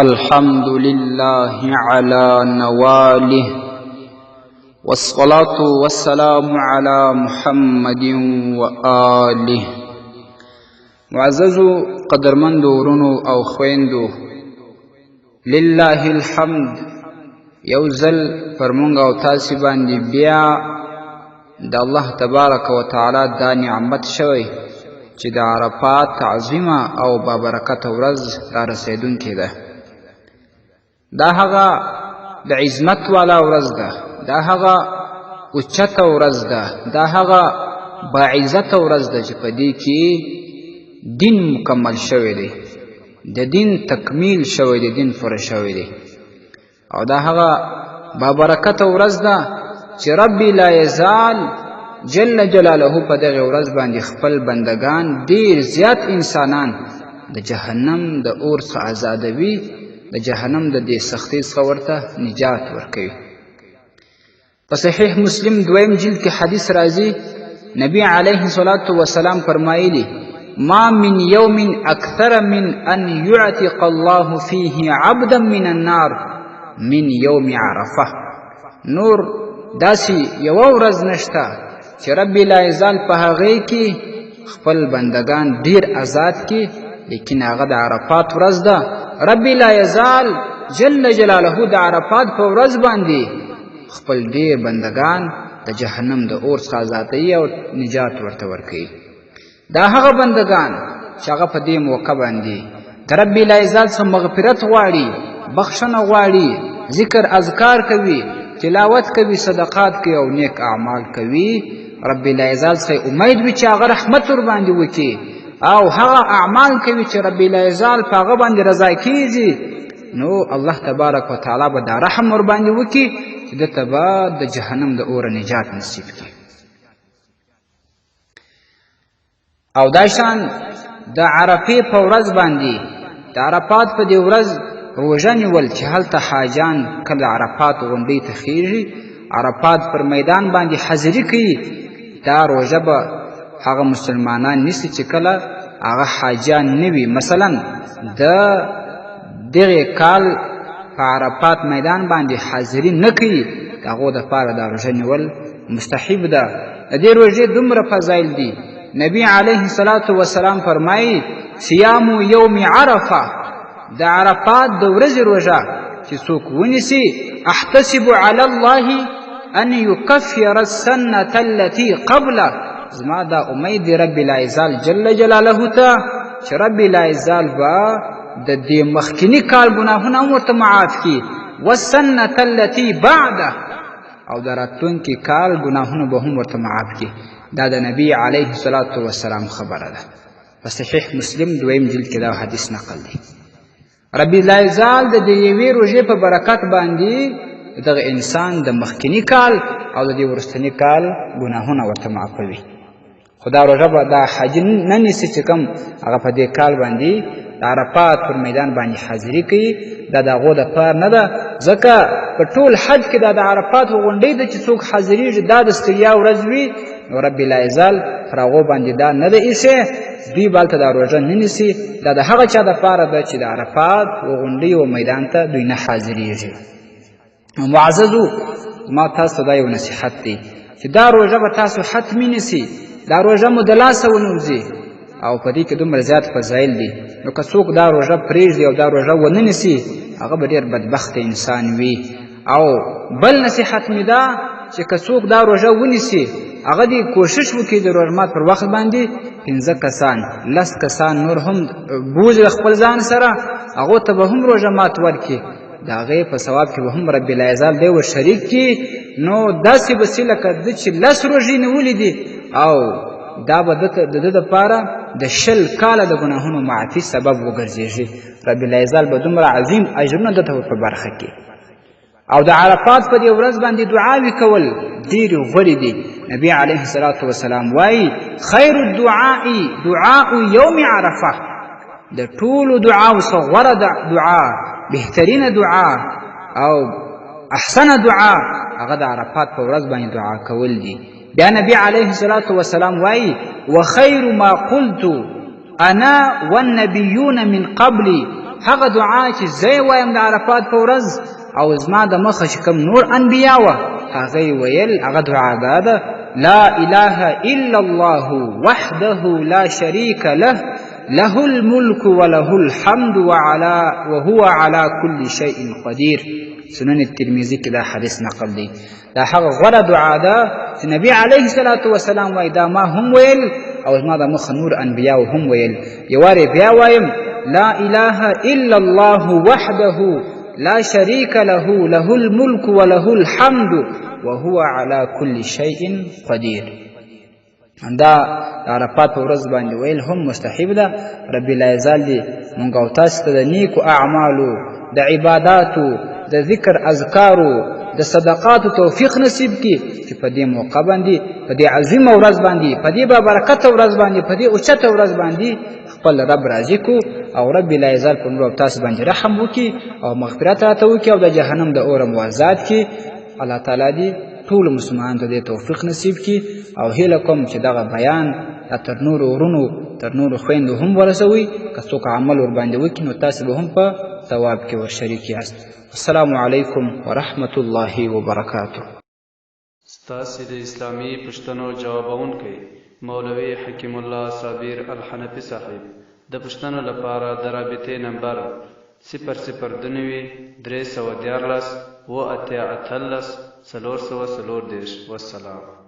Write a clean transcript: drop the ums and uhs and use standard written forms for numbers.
الحمد لله على نواله والصلاة والسلام على محمد وآله. معززو قدرمندو ورونو او خويندو، لله الحمد یوزل فرمونگ او تاسی باندی بیا دا الله تبارک و تعالی دا نعمت شوی چې د عرفات تعظیمه او بابرکت ورځ را رسیدونکې ده. دا هغه د عظمت والا ورځ ده، دا هغه اوچته ورځ ده، دا هغه باعزته ورځ ده چې په دې کې دین مکمل شوی دی، د دین تکمیل شوی دی، دین پوره شوی دی. او دا هغه بابرکته ورځ ده چې ربي لا یزال جل جلاله په دغه ورځ باندې خپل بندگان ډیر زیات انسانان د جهنم د اور څخه آزادوي، د جهنم د دې سختۍ څخه ورته نجات ورکوي. په صحیح مسلم دویم جلد کې حدیث راځي، نبی علیه الصلاة والسلام فرمایلی: ما من یوم اکثر من ان یعتق الله فیه عبدا من النار من یوم عرفه. نور داسې یوه ورځ نشته چې رب لا یزال په هغې کې خپل بندگان ډیر آزاد کی، لیکن هغه د عرفات ورځ ده. رب لا یزال جل جلاله د عرفات په ورځ باندې خپل ډیر بندگان د جهنم د اور څخه آزادوي او نجات ورته ورکوي. دا هغه بندگان چې هغه په دې موقع باندې د رب لا یزال څخه مغفرت غواړي، بخښنه غواړي، ذکر اذکار کوي، تلاوت کوي، صدقات کوي او نیک اعمال کوي. رب لا یزال څخه امید وي چې هغه رحمت ور باندې وکړي، او هغه اعمال کوي چې رب لا یزال په هغه باندې رضا کیږي، نو الله تبارک و تعالی به دا رحم ور باندې وکړي چې دته به د جهنم د اور نجات نصیب کړي. او دا شان د عرفې په ورځ باندې د عرفات په دې ورځ روژه نیول چې هلته حاجان کله عرفات غونډۍ ته خیږي، عرفات پر میدان باندې حاضري کوي، دا روژه به هغه مسلمانان نیسي چې کله هغه حاجان نه وي. مثلا د دغه کال په عرفات میدان باندې حاضري نه کوي، د هغو دپاره دا روژه نیول مستحب ده. د دې روژې دومره فضایل دي، نبی علیه الصلاة والسلام فرمایي: صیام یوم عرفه، د عرفات د ورځې روژه چې څوک ونیسي، احتسب علی الله ان یکفر السنة التي قبله، زما دا امید دی رب لا یزال جل جلاله ته چې رب لا یزال به د دې مخکینی کال ګناهونه هم ورته معاف کړي، والسنة التي بعده، او د راتلونکي کال ګناهونه به هم ورته معاف کړي. دا د نبی علیه الصلاة والسلام خبره ده. په صحیح مسلم دویم جلد کې دا حدیث نقل دی. رب لا یزال د دې یوې روژې په برکت باندې دغه انسان د مخکینی کال او د دې وروستني کال ګناهونه ورته معافوي. خو دا روژه به دا حاجي نه نیسي چې کوم هغه په دې کال باندې د عرفات پر میدان باندې حاضري کوي، دا د هغو دپاره نه ده، ځکه په ټول حج کې دا د عرفات غونډۍ ده چې څوک حاضرېږي، دا د ستړیا ورځ وي، نو رب لا یزال پر هغو باندې دا نه ده ایښې، دوی به هلته دا روژه نه نیسي. دا د هغه چا دپاره ده چې د عرفات غونډۍ و میدان ته دوی نه حاضرېږي. معززو، ما تاسو دا یو نصیحت دی چې دا روژه به تاسو حتمي نیسي، دا روژه مو د لاسه ونوځي، او په دې کې دومره زیات فضایل دي. نو که څوک دا روژه پرېږدي او دا روژه ونه نیسي، هغه به ډېر بدبخته انسان وي. او بل نصیحت مې دا چې که څوک دا روژه ونیسي، هغه دې کوشش وکړي د روژه مات پر وخت باندې 15 کسان 10 کسان نور هم بوځي خپل ځان سره، هغو ته به هم روژه مات ورکړي، د هغې په ثواب کې به هم رب لا یزال دی ور شریک کړي. نو داسې به سي لکه ده چې 10 روژې نیولې دي، او دا به د ده دپاره د 20 کاله د ګناهونو معافي سبب وګرځېږي. رب لا یزال به دومره عظیم اجرونه دته په برخه کړي. او د عرفات په دې ورځ باندې دعاوې کول ډېرې غوړې دي. نبی علیه الصلاة والسلام وایي: خیر الدعاء دعاء یوم عرفه، د ټولو دعاو څخه غوره دعا، بهترینه دعا او احسنه دعا هغه د عرفات په ورځ باندې دعا کول دي. بیا نبی علیه الصلاة والسلام وایي: وخیر ما قلت انا والنبیون من قبلی هغه دعا چې زه یې وایم د عرفات په ورځ او زما د مخه چې کوم نور انبیا وه هغه یې ویل هغه دعا دا ده لا اله الا الله وحده لا شريك له له الملك وله الحمد وهو على كل شيء قدير. سنن الترمذي کې دا حدیث نقل دی. دا هغه غوره دعا ده چې نبی علیه الصلاة والسلام وایي دا ما هم ویل او زما د مخه نور انبیاو هم ویل. یو وارې بیا وایم لا اله الا الله وحده لا شريك له له الملك وله الحمد وهو على كل شيء قدير. دا عرفات په ورځ باندې ویل هم مستحب ده. رب العزت دې مونږ او تاسو ته د نیکو اعمالو د عباداتو د ذکر اذکارو د صدقاتو توفیق نصیب کړي چې په دې موقع باندې په دې عظیمه ورځ باندې په دې بابرکته ورځ باندې په دې اوچته ورځ باندې خپل رب راضي کو او رب العزت په موږ تاسو باندې رحم وکړي او مغفرت راته وکړي او د جهنم د اور موازات کړي. الله تعالی دې ټول مسلمانانو ته دې توفیق نصیب کړي او هیله کوم چې دغه بیان تر نورو ورونو تر نورو خویندو هم ورسوي. که څوک عمل ورباندې وکړي نو تاسو به هم په ثواب کې ورشریک یاست. السلام علیکم ورحمة الله وبرکاته. ستاسې د اسلامي پوښتنو جوابونکی مولوي حکیم الله صابر الحنفي صاحب د پوښتنو لپاره د رابطې نمبر 002 314 و 88 440. والسلام.